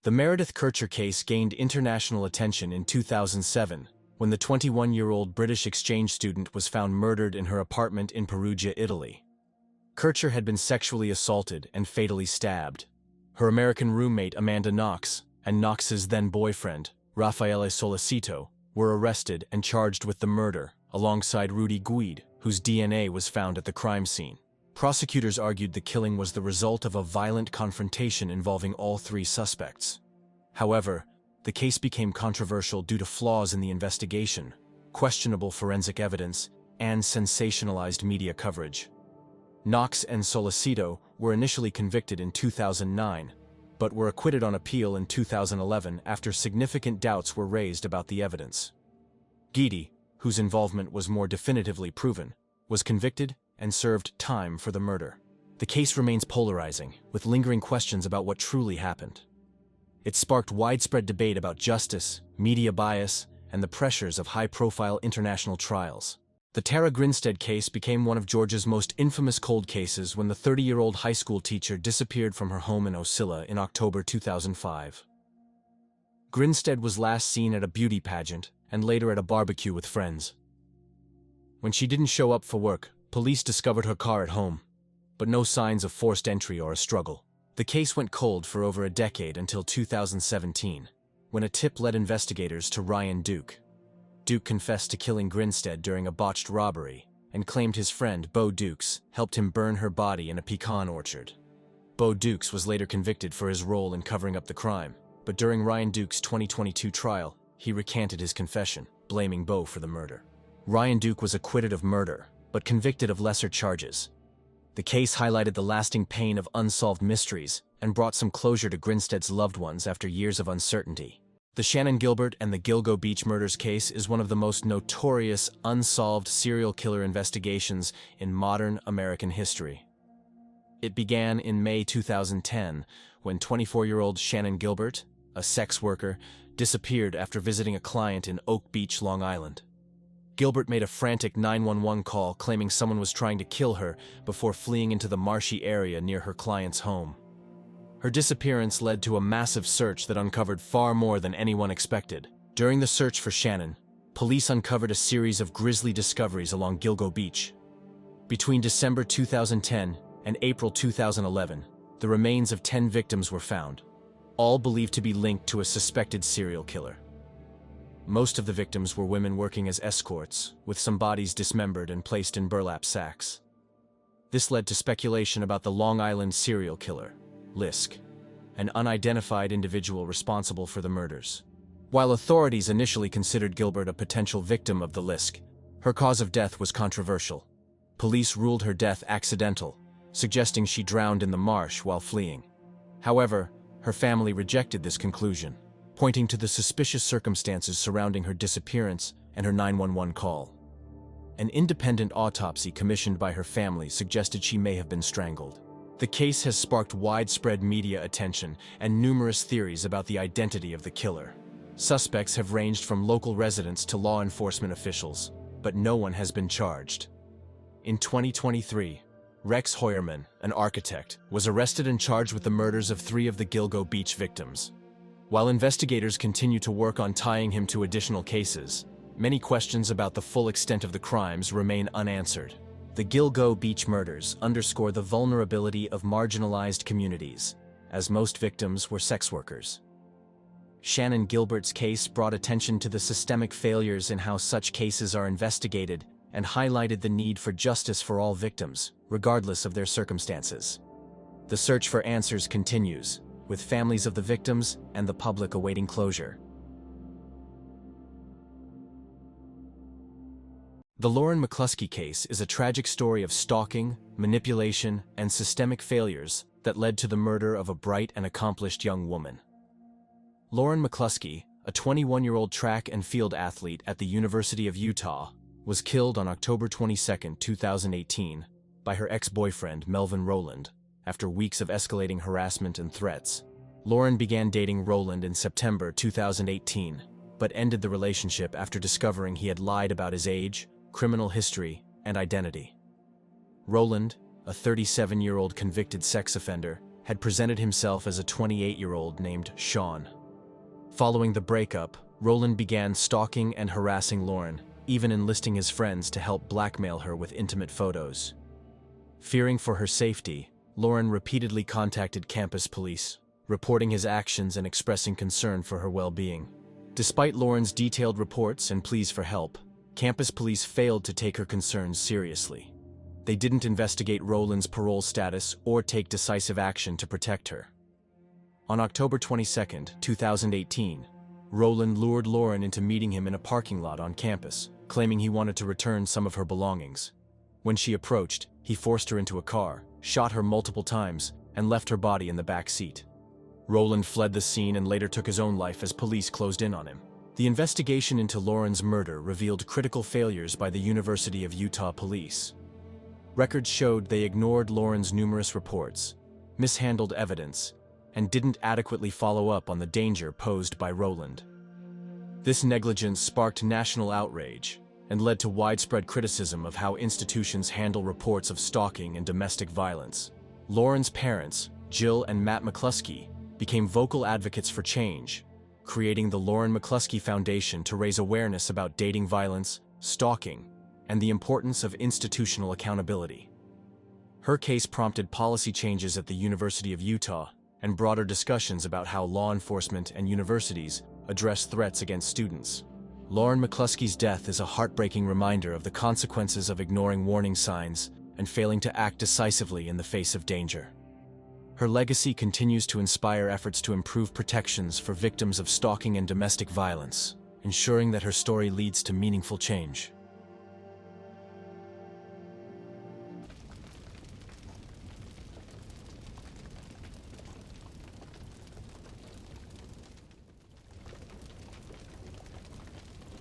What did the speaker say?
The Meredith Kercher case gained international attention in 2007 when the 21-year-old British exchange student was found murdered in her apartment in Perugia, Italy. Kercher had been sexually assaulted and fatally stabbed. Her American roommate Amanda Knox and Knox's then-boyfriend, Raffaele Solicito, were arrested and charged with the murder, alongside Rudy Guide, whose DNA was found at the crime scene. Prosecutors argued the killing was the result of a violent confrontation involving all three suspects. However, the case became controversial due to flaws in the investigation, questionable forensic evidence, and sensationalized media coverage. Knox and Solicito were initially convicted in 2009, but were acquitted on appeal in 2011 after significant doubts were raised about the evidence. Guide, whose involvement was more definitively proven, was convicted and served time for the murder. The case remains polarizing, with lingering questions about what truly happened. It sparked widespread debate about justice, media bias, and the pressures of high-profile international trials. The Tara Grinstead case became one of Georgia's most infamous cold cases when the 30-year-old high school teacher disappeared from her home in Ocilla in October 2005. Grinstead was last seen at a beauty pageant and later at a barbecue with friends. When she didn't show up for work, police discovered her car at home, but no signs of forced entry or a struggle. The case went cold for over a decade until 2017, when a tip led investigators to Ryan Duke. Duke confessed to killing Grinstead during a botched robbery and claimed his friend, Bo Dukes, helped him burn her body in a pecan orchard. Bo Dukes was later convicted for his role in covering up the crime, but during Ryan Duke's 2022 trial, he recanted his confession, blaming Bo for the murder. Ryan Duke was acquitted of murder, but convicted of lesser charges. The case highlighted the lasting pain of unsolved mysteries and brought some closure to Grinstead's loved ones after years of uncertainty. The Shannan Gilbert and the Gilgo Beach murders case is one of the most notorious unsolved serial killer investigations in modern American history. It began in May 2010 when 24-year-old Shannan Gilbert, a sex worker, disappeared after visiting a client in Oak Beach, Long Island. Gilbert made a frantic 911 call claiming someone was trying to kill her before fleeing into the marshy area near her client's home. Her disappearance led to a massive search that uncovered far more than anyone expected. During the search for Shannan, police uncovered a series of grisly discoveries along Gilgo Beach. Between December 2010 and April 2011, the remains of 10 victims were found, all believed to be linked to a suspected serial killer. Most of the victims were women working as escorts, with some bodies dismembered and placed in burlap sacks. This led to speculation about the Long Island serial killer, Lisk, an unidentified individual responsible for the murders. While authorities initially considered Gilbert a potential victim of the Lisk, her cause of death was controversial. Police ruled her death accidental, suggesting she drowned in the marsh while fleeing. However, her family rejected this conclusion, pointing to the suspicious circumstances surrounding her disappearance and her 911 call. An independent autopsy commissioned by her family suggested she may have been strangled. The case has sparked widespread media attention and numerous theories about the identity of the killer. Suspects have ranged from local residents to law enforcement officials, but no one has been charged. In 2023, Rex Hoyerman, an architect, was arrested and charged with the murders of 3 of the Gilgo Beach victims. While investigators continue to work on tying him to additional cases, many questions about the full extent of the crimes remain unanswered. The Gilgo Beach murders underscore the vulnerability of marginalized communities, as most victims were sex workers. Shannan Gilbert's case brought attention to the systemic failures in how such cases are investigated and highlighted the need for justice for all victims, regardless of their circumstances. The search for answers continues, with families of the victims and the public awaiting closure. The Lauren McCluskey case is a tragic story of stalking, manipulation, and systemic failures that led to the murder of a bright and accomplished young woman. Lauren McCluskey, a 21-year-old track and field athlete at the University of Utah, was killed on October 22, 2018, by her ex-boyfriend Melvin Rowland, after weeks of escalating harassment and threats. Lauren began dating Rowland in September 2018, but ended the relationship after discovering he had lied about his age, criminal history, and identity. Rowland, a 37-year-old convicted sex offender, had presented himself as a 28-year-old named Sean. Following the breakup, Roland began stalking and harassing Lauren, even enlisting his friends to help blackmail her with intimate photos. Fearing for her safety, Lauren repeatedly contacted campus police, reporting his actions and expressing concern for her well-being. Despite Lauren's detailed reports and pleas for help, campus police failed to take her concerns seriously. They didn't investigate Roland's parole status or take decisive action to protect her. On October 22, 2018, Roland lured Lauren into meeting him in a parking lot on campus, claiming he wanted to return some of her belongings. When she approached, he forced her into a car, shot her multiple times, and left her body in the back seat. Roland fled the scene and later took his own life as police closed in on him. The investigation into Lauren's murder revealed critical failures by the University of Utah police. Records showed they ignored Lauren's numerous reports, mishandled evidence, and didn't adequately follow up on the danger posed by Roland. This negligence sparked national outrage and led to widespread criticism of how institutions handle reports of stalking and domestic violence. Lauren's parents, Jill and Matt McCluskey, became vocal advocates for change, creating the Lauren McCluskey Foundation to raise awareness about dating violence, stalking, and the importance of institutional accountability. Her case prompted policy changes at the University of Utah and broader discussions about how law enforcement and universities address threats against students. Lauren McCluskey's death is a heartbreaking reminder of the consequences of ignoring warning signs and failing to act decisively in the face of danger. Her legacy continues to inspire efforts to improve protections for victims of stalking and domestic violence, ensuring that her story leads to meaningful change.